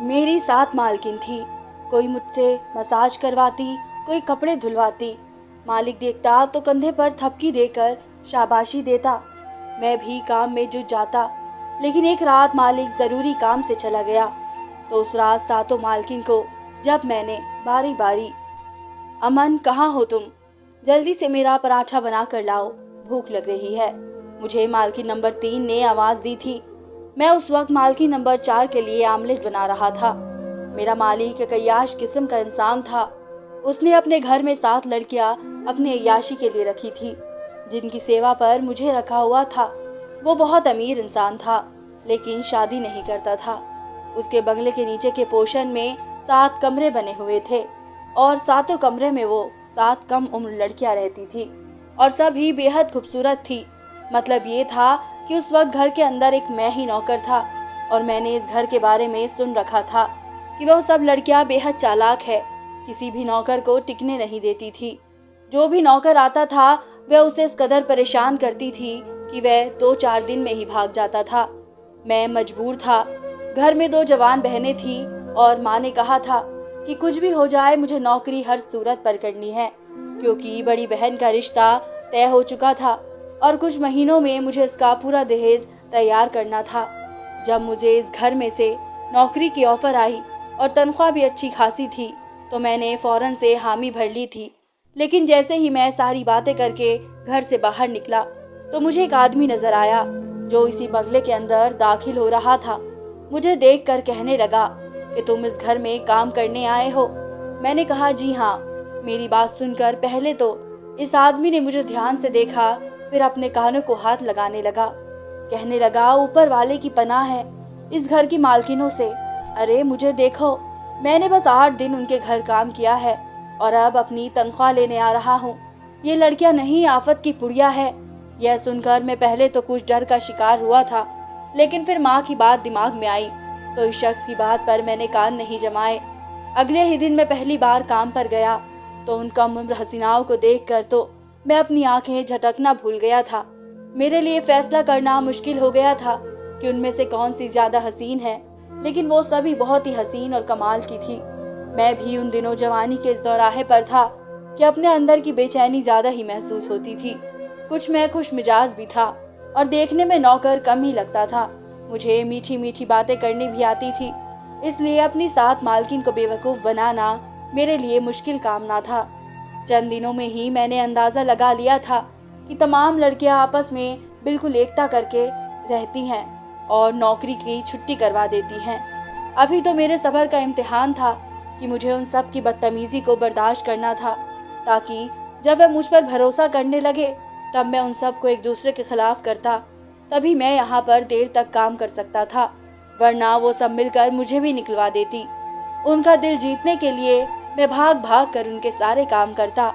मेरी 7 मालकिन थी। कोई मुझसे मसाज करवाती, कोई कपड़े धुलवाती। मालिक देखता तो कंधे पर थपकी देकर शाबाशी देता। मैं भी काम में जुट जाता। लेकिन एक रात मालिक ज़रूरी काम से चला गया। तो उस रात सातों मालकिन को जब मैंने बारी बारी, अमन कहाँ हो तुम? जल्दी से मेरा पराठा बना कर लाओ, भूख लग रही है। मुझे मालकिन नंबर 3 ने आवाज़ दी थी। मैं उस वक्त मालकिन नंबर 4 के लिए आमलेट बना रहा था। मेरा मालिक एक अय्याश किस्म का इंसान था। उसने अपने घर में 7 लड़कियां अपनी अय्याशी के लिए रखी थी, जिनकी सेवा पर मुझे रखा हुआ था। वो बहुत अमीर इंसान था, लेकिन शादी नहीं करता था। उसके बंगले के नीचे के पोर्शन में 7 कमरे बने हुए थे और सातों कमरे में वो 7 कम उम्र लड़कियां रहती थी और सभी बेहद खूबसूरत थी। मतलब ये था कि उस वक्त घर के अंदर एक मैं ही नौकर था और मैंने इस घर के बारे में सुन रखा था कि वह सब लड़कियां बेहद चालाक है, किसी भी नौकर को टिकने नहीं देती थी। जो भी नौकर आता था वह उसे इस कदर परेशान करती थी कि वह 2-4 दिन में ही भाग जाता था। मैं मजबूर था। घर में 2 जवान बहनें थी और माँ ने कहा था कि कुछ भी हो जाए मुझे नौकरी हर सूरत पर करनी है, क्योंकि बड़ी बहन का रिश्ता तय हो चुका था और कुछ महीनों में मुझे इसका पूरा दहेज तैयार करना था। जब मुझे इस घर में से नौकरी की ऑफर आई और तनख्वाह भी अच्छी खासी थी, तो मैंने फौरन से हामी भर ली थी। लेकिन जैसे ही मैं सारी बातें करके घर से बाहर निकला, तो मुझे एक आदमी नजर आया जो इसी बंगले के अंदर दाखिल हो रहा था। मुझे देखकर कहने लगा कि तुम इस घर में काम करने आए हो? मैंने कहा जी हाँ। मेरी बात सुनकर पहले तो इस आदमी ने मुझे ध्यान से देखा, फिर अपने कानों को हाथ लगाने लगा। कहने लगा, ऊपर वाले की पनाह है इस घर की मालकिनों से। अरे मुझे देखो, मैंने बस 8 दिन उनके घर काम किया है और अब अपनी तनख्वाह लेने आ रहा हूँ। ये लड़कियां नहीं आफत की पुड़िया है। यह सुनकर मैं पहले तो कुछ डर का शिकार हुआ था, लेकिन फिर माँ की बात दिमाग में आई तो इस शख्स की बात पर मैंने कान नहीं जमाए। अगले ही दिन मैं पहली बार काम पर गया तो उन कम उम्र हसीनाओं को देखकर तो मैं अपनी आंखें झटकना भूल गया था। मेरे लिए फैसला करना मुश्किल हो गया था कि उनमें से कौन सी ज्यादा हसीन है, लेकिन वो सभी बहुत ही हसीन और कमाल की थी। मैं भी उन दिनों जवानी के इस दौराहे पर था कि अपने अंदर की बेचैनी ज्यादा ही महसूस होती थी। कुछ मैं खुश मिजाज भी था और देखने में नौकर कम ही लगता था। मुझे मीठी मीठी बातें करनी भी आती थी, इसलिए अपनी 7 मालकिन को बेवकूफ़ बनाना मेरे लिए मुश्किल काम ना था। चंद दिनों में ही मैंने अंदाज़ा लगा लिया था कि तमाम लड़कियां आपस में बिल्कुल एकता करके रहती हैं और नौकरी की छुट्टी करवा देती हैं। अभी तो मेरे सब्र का इम्तिहान था कि मुझे उन सब की बदतमीजी को बर्दाश्त करना था, ताकि जब वह मुझ पर भरोसा करने लगे तब मैं उन सब को एक दूसरे के खिलाफ करता। तभी मैं यहाँ पर देर तक काम कर सकता था, वरना वो सब मिलकर मुझे भी निकलवा देती। उनका दिल जीतने के लिए मैं भाग भाग कर उनके सारे काम करता,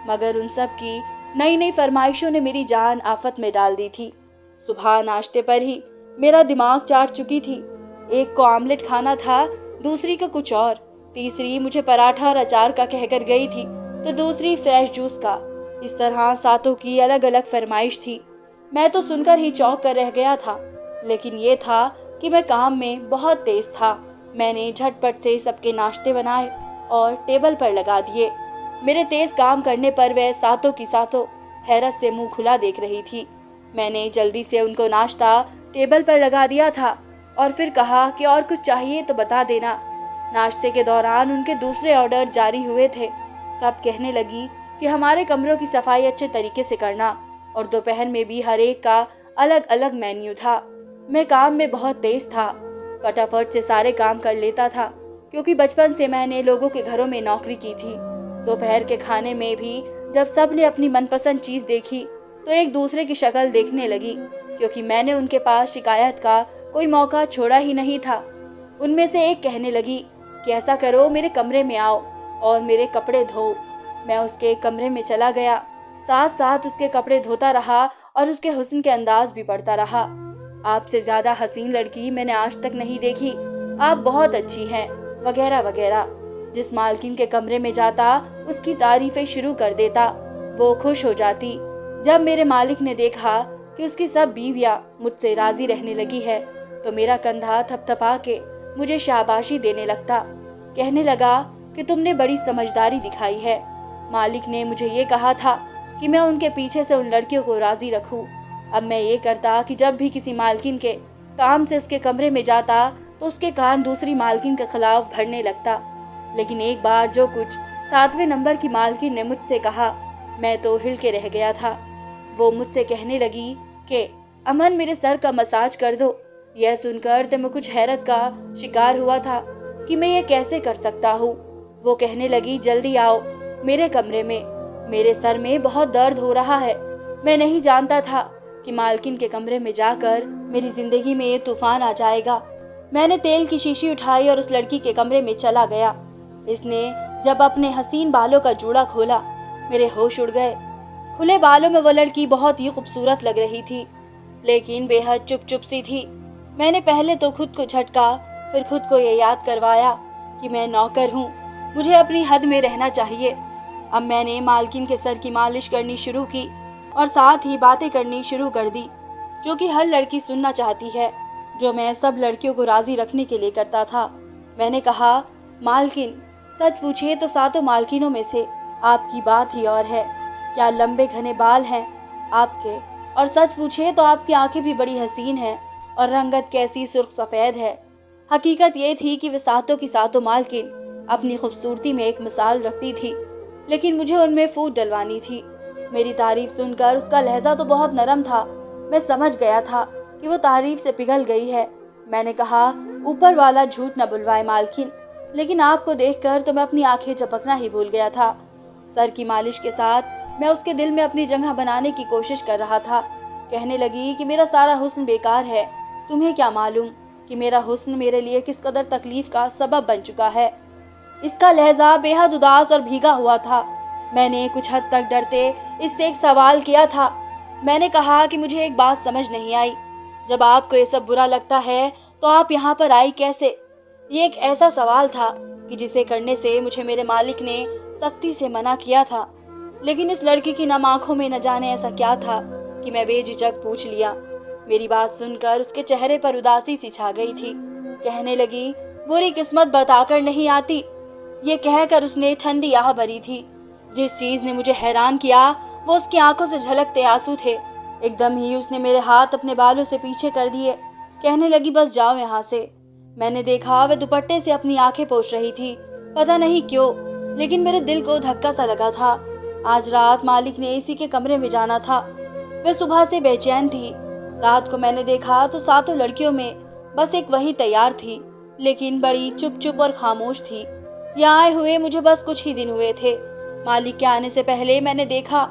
मगर उन सब की नई नई फरमाइशों ने मेरी जान आफत में डाल दी थी। सुबह नाश्ते पर ही मेरा दिमाग चाट चुकी थी। एक को आमलेट खाना था, दूसरी को कुछ और, तीसरी मुझे पराठा और अचार का कहकर गई थी, तो दूसरी फ्रेश जूस का। इस तरह सातों की अलग अलग फरमाइश थी। मैं तो सुनकर ही चौंक कर रह गया था, लेकिन ये था कि मैं काम में बहुत तेज था। मैंने झटपट से सबके नाश्ते बनाए और टेबल पर लगा दिए। मेरे तेज काम करने पर वह सातों की सातों हैरत से मुंह खुला देख रही थी। मैंने जल्दी से उनको नाश्ता टेबल पर लगा दिया था और फिर कहा कि और कुछ चाहिए तो बता देना। नाश्ते के दौरान उनके दूसरे ऑर्डर जारी हुए थे। सब कहने लगी कि हमारे कमरों की सफाई अच्छे तरीके से करना, और दोपहर में भी हर एक का अलग अलग मेन्यू था। मैं काम में बहुत तेज था, फटाफट से सारे काम कर लेता था, क्योंकि बचपन से मैंने लोगों के घरों में नौकरी की थी। दोपहर के खाने में भी जब सब ने अपनी मनपसंद चीज देखी तो एक दूसरे की शक्ल देखने लगी, क्योंकि मैंने उनके पास शिकायत का कोई मौका छोड़ा ही नहीं था। उनमें से एक कहने लगी कि ऐसा करो, मेरे कमरे में आओ और मेरे कपड़े धो। मैं उसके कमरे में चला गया, साथ साथ उसके कपड़े धोता रहा और उसके हुस्न के अंदाज भी पढ़ता रहा। आपसे ज्यादा हसीन लड़की मैंने आज तक नहीं देखी, आप बहुत अच्छी हैं, वगैरह वगैरह। जिस मालकिन के कमरे में जाता उसकी तारीफें शुरू कर देता। वो खुश हो जाती। जब मेरे मालिक ने देखा कि उसकी सब बीवियां मुझसे राजी रहने लगी है, तो मेरा कंधा थपथपा के मुझे शाबाशी देने लगता। कहने लगा कि तुमने बड़ी समझदारी दिखाई है। मालिक ने मुझे ये कहा था कि मैं उनके पीछे से उन लड़कियों को राजी रखूं। अब मैं ये करता कि जब भी किसी मालकिन के काम से उसके कमरे में जाता तो उसके कान दूसरी मालकिन के खिलाफ भरने लगता। लेकिन एक बार जो कुछ 7वें नंबर की मालकिन ने मुझसे कहा, मैं तो हिल के रह गया था। वो मुझसे कहने लगी कि अमन, मेरे सर का मसाज कर दो। यह सुनकर तो मैं कुछ हैरत का शिकार हुआ था कि मैं ये कैसे कर सकता हूँ। वो कहने लगी, जल्दी आओ मेरे कमरे में, मेरे सर में बहुत दर्द हो रहा है। मैं नहीं जानता था कि मालकिन के कमरे में जाकर मेरी जिंदगी में ये तूफान आ जाएगा। मैंने तेल की शीशी उठाई और उस लड़की के कमरे में चला गया। इसने जब अपने हसीन बालों का जूड़ा खोला, मेरे होश उड़ गए। खुले बालों में वो लड़की बहुत ही खूबसूरत लग रही थी, लेकिन बेहद चुप चुप सी थी। मैंने पहले तो खुद को झटका, फिर खुद को ये याद करवाया कि मैं नौकर हूँ, मुझे अपनी हद में रहना चाहिए। अब मैंने मालकिन के सर की मालिश करनी शुरू की और साथ ही बातें करनी शुरू कर दी, जो कि हर लड़की सुनना चाहती है, जो मैं सब लड़कियों को राजी रखने के लिए करता था। मैंने कहा, मालकिन, सच पूछिए तो 7 मालकिनों में से आपकी बात ही और है। क्या लंबे घने बाल हैं आपके, और सच पूछिए तो आपकी आंखें भी बड़ी हसीन हैं और रंगत कैसी सुर्ख सफ़ेद है। हकीकत ये थी कि वे 7 की 7 मालकिन अपनी खूबसूरती में एक मिसाल रखती थी, लेकिन मुझे उनमें फूट डलवानी थी। मेरी तारीफ सुनकर उसका लहजा तो बहुत नरम था। मैं समझ गया था कि वो तारीफ से पिघल गई है। मैंने कहा, ऊपर वाला झूठ न बुलवाए मालकिन, लेकिन आपको देखकर तो मैं अपनी आंखें झपकना ही भूल गया था। सर की मालिश के साथ मैं उसके दिल में अपनी जगह बनाने की कोशिश कर रहा था। कहने लगी कि मेरा सारा हुस्न बेकार है, तुम्हें क्या मालूम कि मेरा हुस्न मेरे लिए किस कदर तकलीफ का सबब बन चुका है। इसका लहजा बेहद उदास और भीगा हुआ था। मैंने कुछ हद तक डरते इससे एक सवाल किया था। मैंने कहा कि मुझे एक बात समझ नहीं आई, जब आपको ये सब बुरा लगता है तो आप यहाँ पर आई कैसे? ये एक ऐसा सवाल था कि जिसे करने से मुझे मेरे मालिक ने सख्ती से मना किया था, लेकिन इस लड़की की नम आंखों में न जाने ऐसा क्या था कि मैं बेझिझक पूछ लिया। मेरी बात सुनकर उसके चेहरे पर उदासी सी छा गई थी। कहने लगी, बुरी किस्मत बताकर नहीं आती। ये कहकर उसने ठंडी आह भरी थी। जिस चीज ने मुझे हैरान किया वो उसकी आंखों से झलकते आंसू थे। एकदम ही उसने मेरे हाथ अपने बालों से पीछे कर दिए। कहने लगी, बस जाओ यहाँ से। मैंने देखा वह दुपट्टे से अपनी आंखें पोंछ रही थी। पता नहीं क्यों, लेकिन मेरे दिल को धक्का सा लगा था। आज रात मालिक ने इसी के कमरे में जाना था। वह सुबह से बेचैन थी। रात को मैंने देखा तो 7 लड़कियों में बस एक वही तैयार थी, लेकिन बड़ी चुप चुप और खामोश थी। यहाँ आए हुए मुझे बस कुछ ही दिन हुए थे। मालिक के आने से पहले मैंने देखा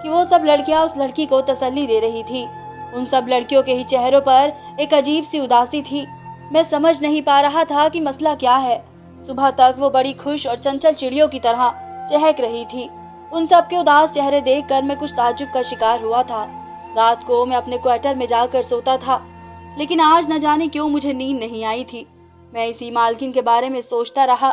कि वो सब लड़कियां उस लड़की को तसल्ली दे रही थी। उन सब लड़कियों के ही चेहरों पर एक अजीब सी उदासी थी। मैं समझ नहीं पा रहा था कि मसला क्या है। सुबह तक वो बड़ी खुश और चंचल चिड़ियों की तरह चहक रही थी। उन सब के उदास चेहरे देखकर मैं कुछ ताज्जुब का शिकार हुआ था। रात को मैं अपने क्वार्टर में जाकर सोता था, लेकिन आज न जाने क्यों मुझे नींद नहीं आई थी। मैं इसी मालकिन के बारे में सोचता रहा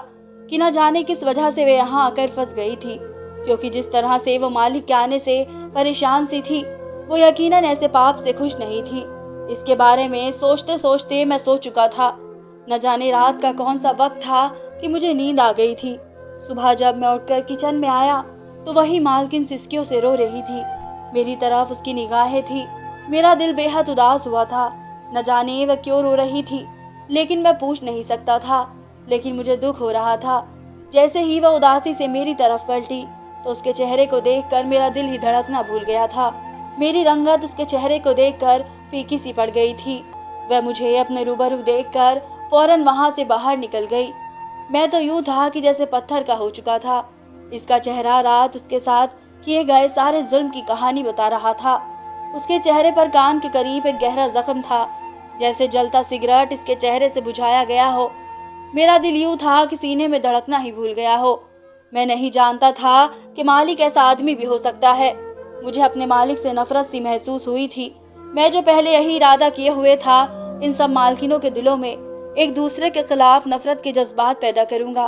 कि न जाने किस वजह से वे यहाँ आकर फंस गई थी, क्योंकि जिस तरह से वो मालिक के आने से परेशान सी थी, वो यकीनन ऐसे पाप से खुश नहीं थी। इसके बारे में सोचते सोचते मैं सो चुका था। न जाने रात का कौन सा वक्त था कि मुझे नींद आ गई थी। सुबह जब मैं उठकर किचन में आया तो वही मालकिन सिसकियों से रो रही थी। मेरी तरफ उसकी निगाहें थी। मेरा दिल बेहद उदास हुआ था। न जाने वह क्यों रो रही थी, लेकिन मैं पूछ नहीं सकता था। लेकिन मुझे दुख हो रहा था। जैसे ही वह उदासी से मेरी तरफ पलटी तो उसके चेहरे को देखकर मेरा दिल ही धड़कना भूल गया था। मेरी रंगत उसके चेहरे को देखकर फीकी सी पड़ गई थी। वह मुझे अपने रूबरू देखकर फौरन वहां से बाहर निकल गई। मैं तो यूं था कि जैसे पत्थर का हो चुका था। इसका चेहरा रात उसके साथ किए गए सारे जुल्म की कहानी बता रहा था। उसके चेहरे पर कान के करीब एक गहरा जख्म था, जैसे जलता सिगरेट इसके चेहरे से बुझाया गया हो। मेरा दिल यूं था कि सीने में धड़कना ही भूल गया हो। मैं नहीं जानता था कि मालिक ऐसा आदमी भी हो सकता है। मुझे अपने मालिक से नफरत सी महसूस हुई थी। मैं जो पहले यही इरादा किए हुए था, इन सब मालकिनों के दिलों में एक दूसरे के खिलाफ नफरत के जज्बात पैदा करूंगा,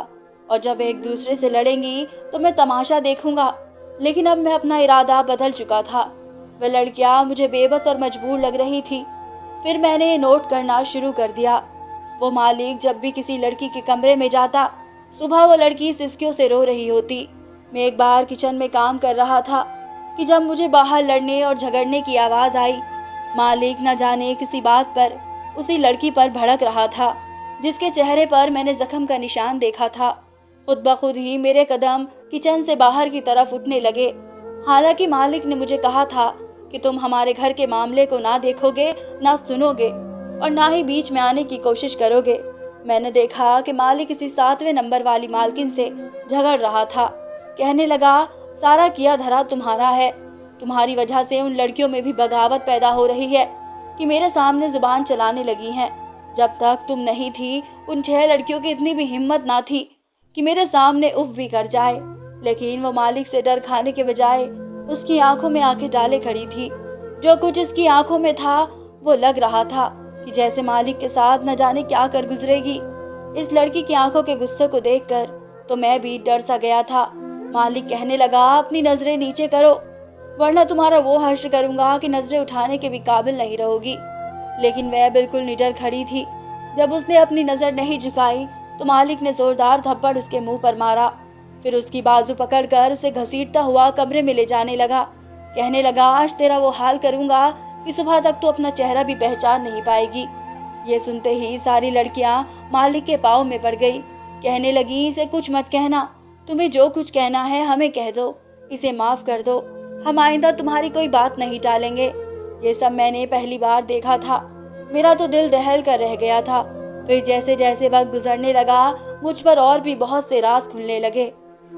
और जब एक दूसरे से लड़ेंगी तो मैं तमाशा देखूंगा। लेकिन अब मैं अपना इरादा बदल चुका था। वह लड़कियां मुझे बेबस और मजबूर लग रही थी। फिर मैंने नोट करना शुरू कर दिया। वो मालिक जब भी किसी लड़की के कमरे में जाता, सुबह वो लड़की सिसकियों से रो रही होती। मैं एक बार किचन में काम कर रहा था कि जब मुझे बाहर लड़ने और झगड़ने की आवाज़ आई। मालिक न जाने किसी बात पर उसी लड़की पर भड़क रहा था जिसके चेहरे पर मैंने जख्म का निशान देखा था। खुद ब खुद ही मेरे कदम किचन से बाहर की तरफ उठने लगे। हालांकि मालिक ने मुझे कहा था कि तुम हमारे घर के मामले को ना देखोगे, ना सुनोगे और ना ही बीच में आने की कोशिश करोगे। मैंने देखा कि मालिक किसी 7वें नंबर वाली मालकिन से झगड़ रहा था। कहने लगा, सारा किया धरा तुम्हारा है। तुम्हारी वजह से उन लड़कियों में भी बगावत पैदा हो रही है कि मेरे सामने जुबान चलाने लगी हैं। जब तक तुम नहीं थी, उन 6 लड़कियों की इतनी भी हिम्मत ना थी कि मेरे सामने उफ भी कर जाए। लेकिन वो मालिक से डर खाने के बजाय उसकी आंखों में आंखें डाले खड़ी थी। जो कुछ इसकी आंखों में था वो लग रहा था कि जैसे मालिक के साथ न जाने क्या कर गुजरेगी। इस लड़की की आंखों के गुस्से को देखकर तो मैं भी डर सा गया था। मालिक कहने लगा, अपनी नजरें नीचे करो वरना तुम्हारा वो हश्र करूंगा कि नजरें उठाने के भी काबिल नहीं रहोगी। लेकिन वह बिल्कुल निडर खड़ी थी। जब उसने अपनी नजर नहीं झुकाई तो मालिक ने जोरदार थप्पड़ उसके मुंह पर मारा। फिर उसकी बाजू पकड़कर उसे घसीटता हुआ कमरे में ले जाने लगा। कहने लगा, आज तेरा वो हाल करूंगा कि सुबह तक तो अपना चेहरा भी पहचान नहीं पाएगी। ये सुनते ही सारी लड़कियां मालिक के पाँव में पड़ गई। कहने लगी, इसे कुछ मत कहना, तुम्हें जो कुछ कहना है हमें कह दो, इसे माफ कर दो, हम आइंदा तुम्हारी कोई बात नहीं टालेंगे। ये सब मैंने पहली बार देखा था। मेरा तो दिल दहल कर रह गया था। फिर जैसे जैसे वक्त गुजरने लगा मुझ पर और भी बहुत से राज खुलने लगे।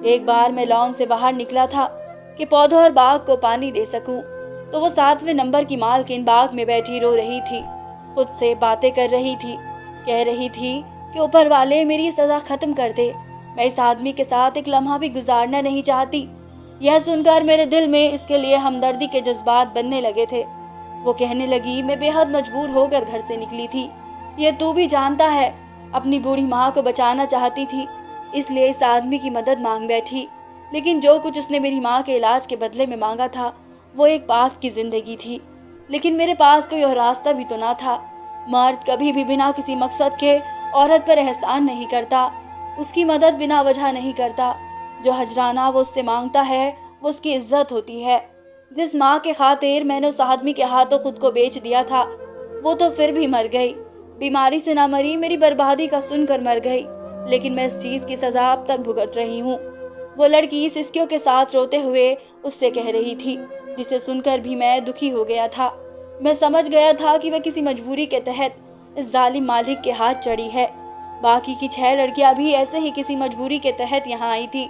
एक बार मैं लॉन से बाहर निकला था कि पौधों और बाग को पानी दे सकूं, तो वो 7वें नंबर की मालकिन बाग में बैठी रो रही थी। खुद से बातें कर रही थी। कह रही थी कि ऊपर वाले मेरी सजा खत्म कर दे, मैं इस आदमी के साथ एक लम्हा भी गुजारना नहीं चाहती। यह सुनकर मेरे दिल में इसके लिए हमदर्दी के जज्बात बनने लगे थे। वो कहने लगी, मैं बेहद मजबूर होकर घर से निकली थी। ये तू भी जानता है, अपनी बूढ़ी माँ को बचाना चाहती थी, इसलिए इस आदमी की मदद मांग बैठी। लेकिन जो कुछ उसने मेरी माँ के इलाज के बदले में मांगा था वो एक पाप की जिंदगी थी। लेकिन मेरे पास कोई और रास्ता भी तो ना था। मर्द कभी भी बिना किसी मकसद के औरत पर एहसान नहीं करता, उसकी मदद बिना वजह नहीं करता। जो हजराना वो उससे मांगता है वो उसकी इज्जत होती है। जिस माँ के खातिर मैंने उस आदमी के हाथों खुद को बेच दिया था वो तो फिर भी मर गई। बीमारी से ना मरी, मेरी बर्बादी का सुनकर मर गई। लेकिन मैं इस चीज की सजा अब तक भुगत रही हूँ। वो लड़की सिसकियों के साथ रोते हुए उससे कह रही थी, जिसे सुनकर भी मैं दुखी हो गया था। मैं समझ गया था कि वह किसी मजबूरी के तहत इस जालिम मालिक के हाथ चढ़ी है। बाकी की 6 लड़कियां भी ऐसे ही किसी मजबूरी के तहत यहाँ आई थी।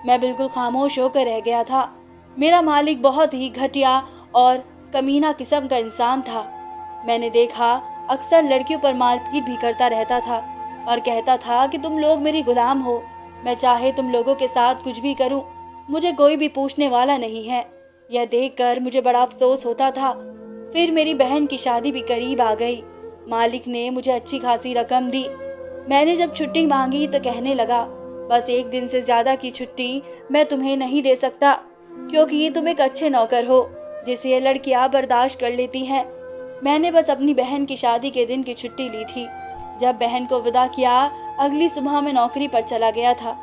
मैं बिल्कुल खामोश होकर रह गया था। मेरा मालिक बहुत ही घटिया और कमीना किस्म का इंसान था। मैंने देखा अक्सर लड़कियों पर मारपीट भी करता रहता था और कहता था कि तुम लोग मेरी गुलाम हो, मैं चाहे तुम लोगों के साथ कुछ भी करूं, मुझे कोई भी पूछने वाला नहीं है। यह देखकर मुझे बड़ा अफसोस होता था। फिर मेरी बहन की शादी भी करीब आ गई। मालिक ने मुझे अच्छी खासी रकम दी। मैंने जब छुट्टी मांगी तो कहने लगा, बस 1 दिन से ज्यादा की छुट्टी मैं तुम्हें नहीं दे सकता, क्योंकि तुम एक अच्छे नौकर हो जिसे ये लड़कियां बर्दाश्त कर लेती हैं। मैंने बस अपनी बहन की शादी के दिन की छुट्टी ली थी। जब बहन को विदा किया अगली सुबह मैं नौकरी पर चला गया था।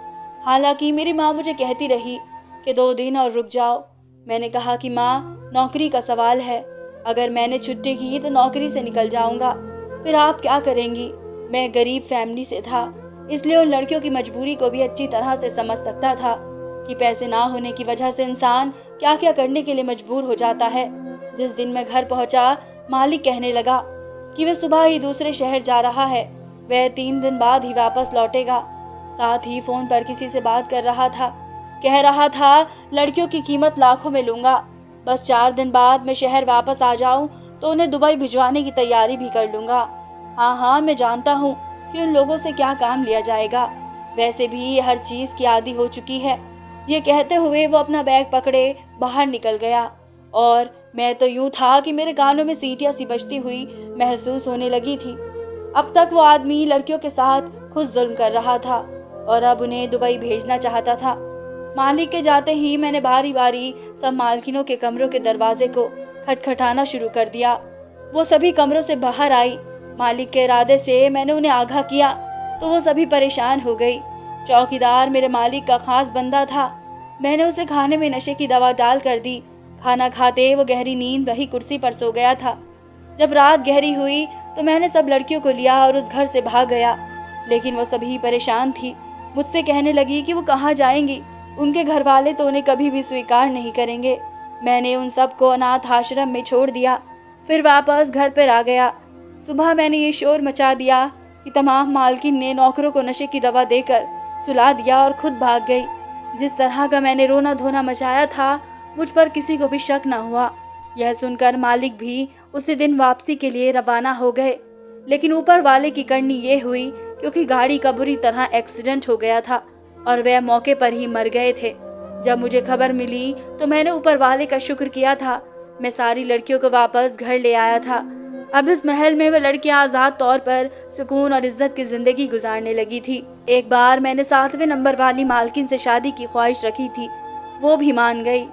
हालांकि मेरी माँ मुझे कहती रही कि 2 दिन और रुक जाओ। मैंने कहा कि माँ, नौकरी का सवाल है, अगर मैंने छुट्टी की तो नौकरी से निकल जाऊंगा, फिर आप क्या करेंगी। मैं गरीब फैमिली से था, इसलिए उन लड़कियों की मजबूरी को भी अच्छी तरह से समझ सकता था कि पैसे ना होने की वजह से इंसान क्या क्या करने के लिए मजबूर हो जाता है। जिस दिन मैं घर पहुंचा मालिक कहने लगा कि वह सुबह ही दूसरे शहर जा रहा है, वह 3 दिन बाद ही वापस लौटेगा। साथ ही फोन पर किसी से बात कर रहा था। कह रहा था लड़कियों की कीमत लाखों में लूंगा, बस 4 दिन बाद मैं शहर वापस आ जाऊं तो उन्हें दुबई भिजवाने की तैयारी भी कर लूंगा। हाँ, मैं जानता हूँ कि उन लोगों से क्या काम लिया जाएगा, वैसे भी ये हर चीज की आदी हो चुकी है। ये कहते हुए वो अपना बैग पकड़े बाहर निकल गया और मैं तो यूं था कि मेरे कानों में सीटियां सी बजती हुई महसूस होने लगी थी। अब तक वो आदमी लड़कियों के साथ खुद जुल्म कर रहा था और अब उन्हें दुबई भेजना चाहता था। मालिक के जाते ही मैंने बारी बारी सब मालकिनों के कमरों के दरवाजे को खटखटाना शुरू कर दिया। वो सभी कमरों से बाहर आई मालिक के इरादे से मैंने उन्हें आगाह किया तो वो सभी परेशान हो गई। चौकीदार मेरे मालिक का खास बंदा था। मैंने उसे खाने में नशे की दवा डाल कर दी। खाना खाते वो गहरी नींद वही कुर्सी पर सो गया था। जब रात गहरी हुई तो मैंने सब लड़कियों को लिया और उस घर से भाग गया, लेकिन वो सभी परेशान थी। मुझसे कहने लगी कि वो कहाँ जाएंगी, उनके घर वाले तो उन्हें कभी भी स्वीकार नहीं करेंगे। मैंने उन सबको अनाथ आश्रम में छोड़ दिया, फिर वापस घर पर आ गया। सुबह मैंने ये शोर मचा दिया कि तमाम मालकिन ने नौकरों को नशे की दवा देकर सुला दिया और खुद भाग गई। जिस तरह का मैंने रोना धोना मचाया था, मुझ पर किसी को भी शक न हुआ। यह सुनकर मालिक भी उसी दिन वापसी के लिए रवाना हो गए, लेकिन ऊपर वाले की करनी ये हुई क्योंकि गाड़ी का बुरी तरह एक्सीडेंट हो गया था और वह मौके पर ही मर गए थे। जब मुझे खबर मिली तो मैंने ऊपर वाले का शुक्र किया था। मैं सारी लड़कियों को वापस घर ले आया था। अब इस महल में वह लड़कियां आज़ाद तौर पर सुकून और इज्जत की जिंदगी गुजारने लगी थी। एक बार मैंने 7वें नंबर वाली मालकिन से शादी की ख्वाहिश रखी थी, वो भी मान गई।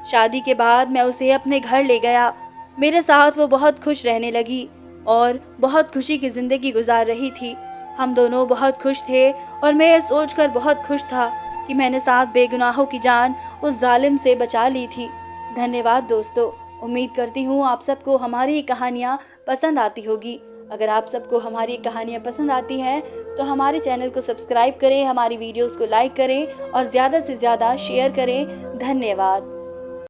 शादी के बाद मैं उसे अपने घर ले गया। मेरे साथ वो बहुत खुश रहने लगी और बहुत खुशी की जिंदगी गुजार रही थी। हम दोनों बहुत खुश थे और मैं ये सोचकर बहुत खुश था कि मैंने 7 बेगुनाहों की जान उस जालिम से बचा ली थी। धन्यवाद दोस्तों। उम्मीद करती हूँ आप सबको हमारी कहानियाँ पसंद आती होगी। अगर आप सबको हमारी कहानियाँ पसंद आती हैं तो हमारे चैनल को सब्सक्राइब करें, हमारी वीडियोस को लाइक करें और ज़्यादा से ज़्यादा शेयर करें। धन्यवाद।